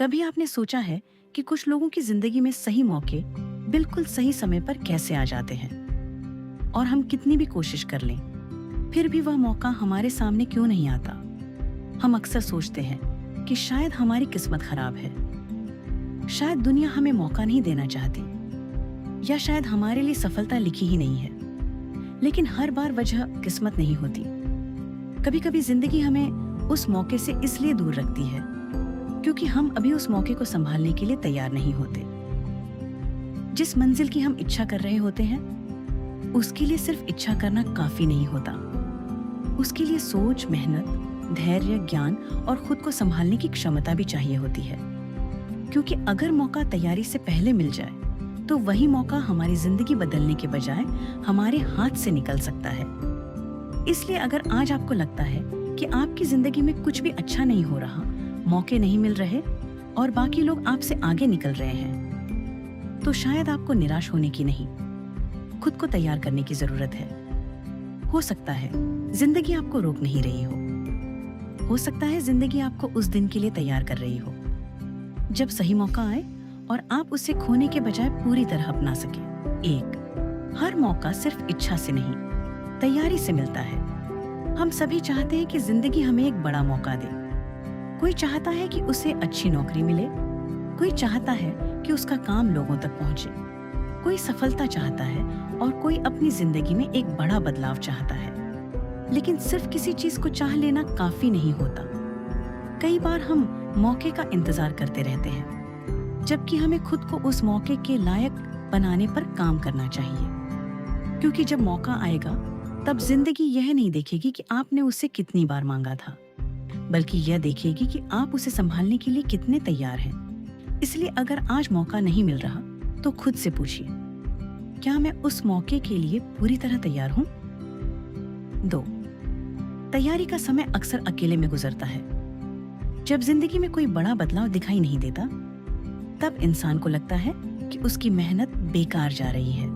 कभी आपने सोचा है कि कुछ लोगों की जिंदगी में सही मौके बिल्कुल सही समय पर कैसे आ जाते हैं और हम कितनी भी कोशिश कर लें फिर भी वह मौका हमारे सामने क्यों नहीं आता। हम अक्सर सोचते हैं कि शायद हमारी किस्मत खराब है, शायद दुनिया हमें मौका नहीं देना चाहती, या शायद हमारे लिए सफलता लिखी ही नहीं है। लेकिन हर बार वजह किस्मत नहीं होती। कभी कभी जिंदगी हमें उस मौके से इसलिए दूर रखती है क्योंकि हम अभी उस मौके को संभालने के लिए तैयार नहीं होते। जिस मंजिल की हम इच्छा कर रहे होते हैं उसके लिए सिर्फ इच्छा करना काफी नहीं होता। उसके लिए सोच, मेहनत, धैर्य, ज्ञान और खुद को संभालने की क्षमता भी चाहिए होती है। क्योंकि अगर मौका तैयारी से पहले मिल जाए तो वही मौका हमारी जिंदगी बदलने के बजाय हमारे हाथ से निकल सकता है। इसलिए अगर आज आपको लगता है कि आपकी जिंदगी में कुछ भी अच्छा नहीं हो रहा, मौके नहीं मिल रहे और बाकी लोग आपसे आगे निकल रहे हैं, तो शायद आपको निराश होने की नहीं, खुद को तैयार करने की जरूरत है। हो सकता है जिंदगी आपको रोक नहीं रही हो सकता है जिंदगी आपको उस दिन के लिए तैयार कर रही हो जब सही मौका आए और आप उसे खोने के बजाय पूरी तरह अपना सके। हर मौका सिर्फ इच्छा से नहीं, तैयारी से मिलता है। हम सभी चाहते हैं कि जिंदगी हमें एक बड़ा मौका दे। कोई चाहता है कि उसे अच्छी नौकरी मिले, कोई चाहता है कि उसका काम लोगों तक पहुंचे, कोई सफलता चाहता है और कोई अपनी जिंदगी में एक बड़ा बदलाव चाहता है। लेकिन सिर्फ किसी चीज को चाह लेना काफी नहीं होता। कई बार हम मौके का इंतजार करते रहते हैं, जबकि हमें खुद को उस मौके के लायक बनाने पर काम करना चाहिए। क्योंकि जब मौका आएगा तब जिंदगी यह नहीं देखेगी कि आपने उसे कितनी बार मांगा था, बल्कि यह देखेगी कि आप उसे संभालने के लिए कितने तैयार हैं। इसलिए अगर आज मौका नहीं मिल रहा तो खुद से पूछिए, क्या मैं उस मौके के लिए पूरी तरह तैयार हूं? 2. तैयारी का समय अक्सर अकेले में गुजरता है। जब जिंदगी में कोई बड़ा बदलाव दिखाई नहीं देता तब इंसान को लगता है कि उसकी मेहनत बेकार जा रही है।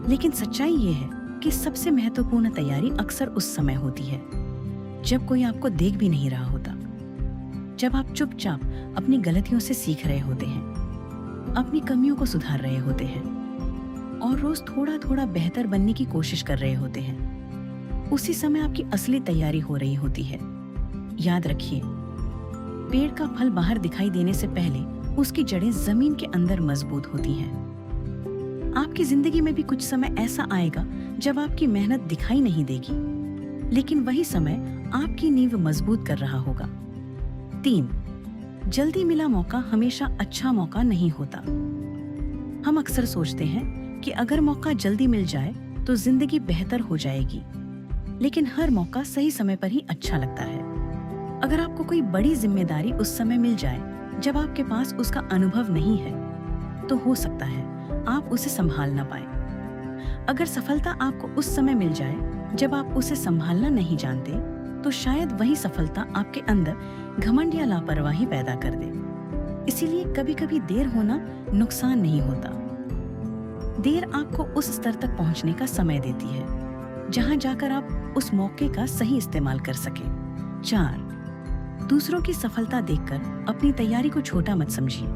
लेकिन सच्चाई ये है कि सबसे महत्वपूर्ण तैयारी अक्सर उस समय होती है जब कोई आपको देख भी नहीं रहा होता, जब आप चुपचाप अपनी गलतियों से सीख रहे होते हैं, अपनी कमियों को सुधार रहे होते हैं और रोज थोड़ा थोड़ा बेहतर बनने की कोशिश कर रहे होते हैं। उसी समय आपकी असली तैयारी हो रही होती है। याद रखिए, पेड़ का फल बाहर दिखाई देने से पहले उसकी जड़ें जमीन के अंदर मजबूत होती हैं। आपकी जिंदगी में भी कुछ समय ऐसा आएगा जब आपकी मेहनत दिखाई नहीं देगी, लेकिन वही समय आपकी नींव मजबूत कर रहा होगा। 3. जल्दी मिला मौका हमेशा अच्छा मौका नहीं होता। हम अक्सर सोचते हैं कि अगर मौका जल्दी मिल जाए तो जिंदगी बेहतर हो जाएगी, लेकिन हर मौका सही समय पर ही अच्छा लगता है। अगर आपको कोई बड़ी जिम्मेदारी उस समय मिल जाए जब आपके पास उसका अनुभव नहीं है, तो हो सकता है आप उसे संभाल ना पाए। अगर सफलता आपको उस समय मिल जाए जब आप उसे संभालना नहीं जानते, तो शायद वही सफलता आपके अंदर घमंड या लापरवाही पैदा कर दे। इसीलिए कभी कभी देर होना नुकसान नहीं होता। देर आपको उस स्तर तक पहुंचने का समय देती है जहां जाकर आप उस मौके का सही इस्तेमाल कर सकें। 4. दूसरों की सफलता देखकर अपनी तैयारी को छोटा मत समझिए।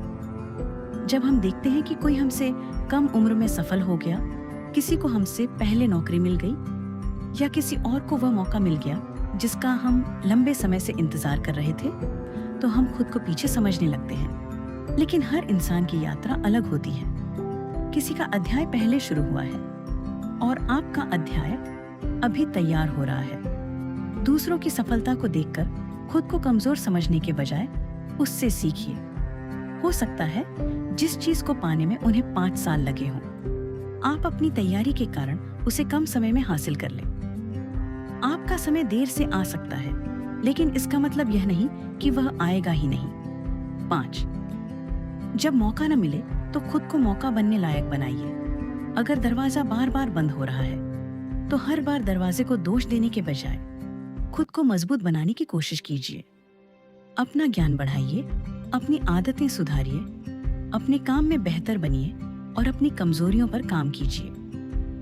जब हम देखते हैं कि कोई हमसे कम उम्र में सफल हो गया, किसी को हमसे पहले नौकरी मिल गई या किसी और को वह मौका मिल गया जिसका हम लंबे समय से इंतजार कर रहे थे, तो हम खुद को पीछे समझने लगते हैं। लेकिन हर इंसान की यात्रा अलग होती है। किसी का अध्याय पहले शुरू हुआ है और आपका अध्याय अभी तैयार हो रहा है। दूसरों की सफलता को देखकर खुद को कमजोर समझने के बजाय उससे सीखिए। हो सकता है जिस चीज को पाने में उन्हें 5 साल लगे हों, आप अपनी तैयारी के कारण उसे कम समय में हासिल कर लें। आपका समय देर से आ सकता है, लेकिन इसका मतलब यह नहीं कि वह आएगा ही नहीं। 5. जब मौका न मिले तो खुद को मौका बनने लायक बनाइए। अगर दरवाजा बार बार बंद हो रहा है तो हर बार दरवाजे को दोष देने के बजाय खुद को मजबूत बनाने की कोशिश कीजिए। अपना ज्ञान बढ़ाइए, अपनी आदतें सुधारिए, अपने काम में बेहतर बनिए और अपनी कमजोरियों पर काम कीजिए।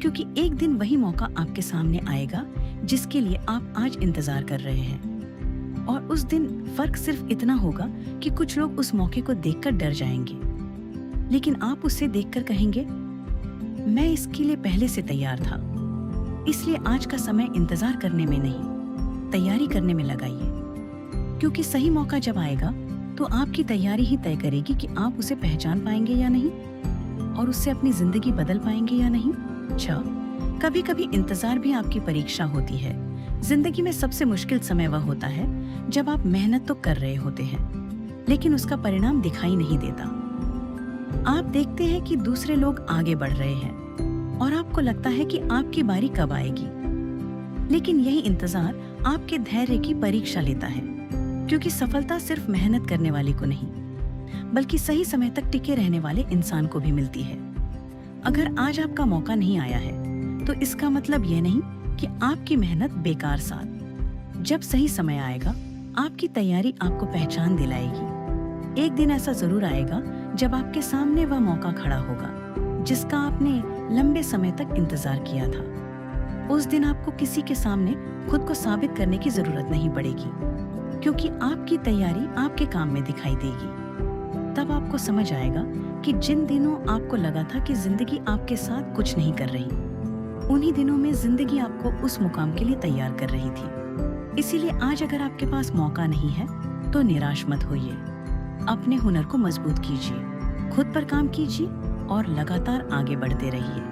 क्योंकि एक दिन वही मौका आपके सामने आएगा जिसके लिए आप आज इंतजार कर रहे हैं। और उस दिन फर्क सिर्फ इतना होगा कि कुछ लोग उस मौके को देखकर डर जाएंगे, लेकिन आप उसे देखकर कहेंगे, मैं इसके लिए पहले से तैयार था, इसलिए आज का समय इंतजार करने में नहीं, तैयारी करने में लगाइए। क्योंकि सही मौका जब आएगा तो आपकी तैयारी ही तय करेगी कि आप उसे पहचान पाएंगे या नहीं और उससे अपनी जिंदगी बदल पाएंगे या नहीं। कभी कभी इंतजार भी आपकी परीक्षा होती है। जिंदगी में सबसे मुश्किल समय वह होता है जब आप मेहनत तो कर रहे होते हैं, लेकिन उसका परिणाम दिखाई नहीं देता। आप देखते हैं कि दूसरे लोग आगे बढ़ रहे हैं और आपको लगता है कि आपकी बारी कब आएगी, लेकिन यही इंतजार आपके धैर्य की परीक्षा लेता है। क्योंकि सफलता सिर्फ मेहनत करने वाले को नहीं, बल्कि सही समय तक टिके रहने वाले इंसान को भी मिलती है। अगर आज आपका मौका नहीं आया है तो इसका मतलब यह नहीं कि आपकी मेहनत बेकार साथ। जब सही समय आएगा, आपकी तैयारी आपको पहचान दिलाएगी। एक दिन ऐसा जरूर आएगा जब आपके सामने वह मौका खड़ा होगा जिसका आपने लंबे समय तक इंतजार किया था। उस दिन आपको किसी के सामने खुद को साबित करने की जरूरत नहीं पड़ेगी, क्योंकि आपकी तैयारी आपके काम में दिखाई देगी। तब आपको समझ आएगा कि जिन दिनों आपको लगा था कि जिंदगी आपके साथ कुछ नहीं कर रही, उन्हीं दिनों में जिंदगी आपको उस मुकाम के लिए तैयार कर रही थी। इसीलिए आज अगर आपके पास मौका नहीं है तो निराश मत होइए। अपने हुनर को मजबूत कीजिए, खुद पर काम कीजिए और लगातार आगे बढ़ते रहिए।